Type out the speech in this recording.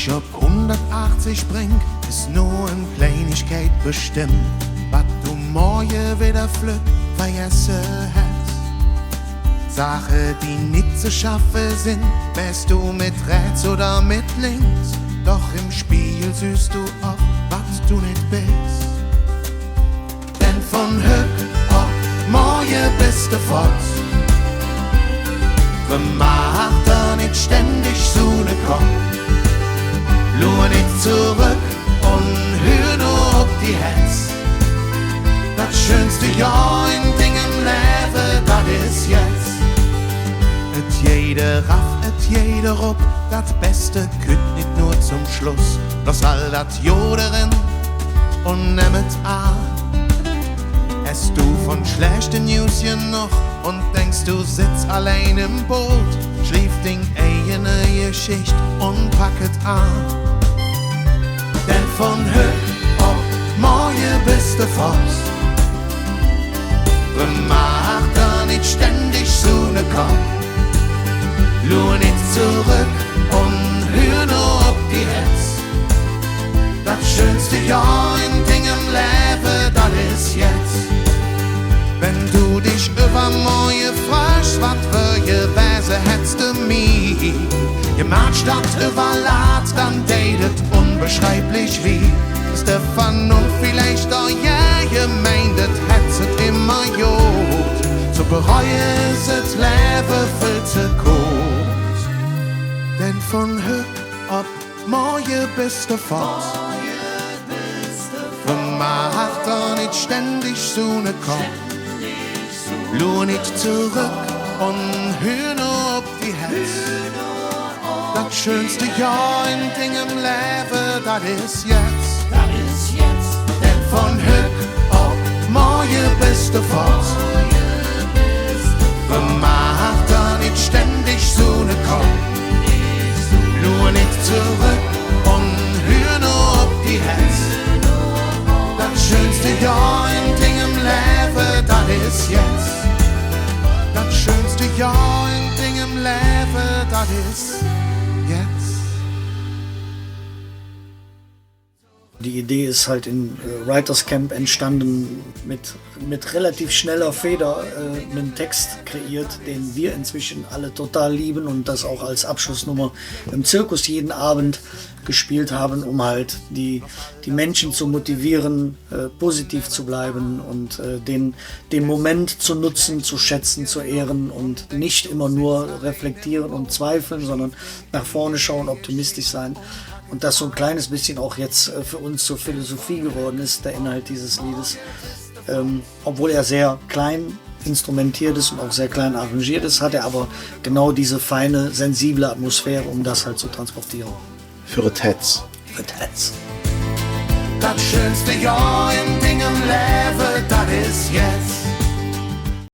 dich ob 180 bringt, ist nur eine Kleinigkeit bestimmt. Was du morgen wieder Glück vergessen hast. Sachen, die nicht zu schaffen sind, wärst du mit rechts oder mit links. Doch im Spiegel siehst du oft, was du nicht bist. Denn von heute auf morgen bist du fort. Vermag da nicht ständig so ne Kopf. Lur nicht zurück und hör nur auf die Herz. Das schönste Jahr in Dingen Leben, das ist jetzt. Et jede raff, et jede rupp, das Beste kütt nicht nur zum Schluss. Lass all das Joderen und nehmet an. Hast du von schlechten News hier noch und denkst du sitzt allein im Boot? Schlief den eigene Geschichte und packet an. Denn von heute auf morgen bist du fort. Vermag da nicht ständig so ne Kopf. Lur nicht zurück und hör nur auf die Herz. Das schönste Jahr in Dingen Leben, das ist jetzt. Wenn du dich über morgen fragst, was für gewesen hättest du mich. Gemacht statt überladen, dann datet unbeschreiblich wie. Ist der Vernunft vielleicht auch ja gemeint, das hättest immer gut. So bereue es das Leben viel zu kurz. Denn von heute ab morgen bist du fort. Vermag da nicht ständig so ne Kopf. Lur nicht zurück und hör nur auf die Herz. Das schönste Jahr in Dingen Leben, das ist jetzt. Denn von heute auf morgen bist du fort. Vermag da nicht ständig so ne Kopf. Lur nicht zurück und hör nur auf die Herz. Das schönste Jahr in Dingen Leben, das ist jetzt. Das schönste Jahr in Dingen Leben, das ist jetzt. Die Idee ist halt in Writers Camp entstanden, mit relativ schneller Feder einen Text kreiert, den wir inzwischen alle total lieben und das auch als Abschlussnummer im Zirkus jeden Abend gespielt haben, um halt die Menschen zu motivieren, positiv zu bleiben und den Moment zu nutzen, zu schätzen, zu ehren und nicht immer nur reflektieren und zweifeln, sondern nach vorne schauen, optimistisch sein. Und das so ein kleines bisschen auch jetzt für uns zur Philosophie geworden ist, der Inhalt dieses Liedes. Obwohl er sehr klein instrumentiert ist und auch sehr klein arrangiert ist, hat er aber genau diese feine, sensible Atmosphäre, um das halt zu transportieren. Für das Herz. Für das Herz. Das schönste Jahr in Dingen Leben, das ist jetzt.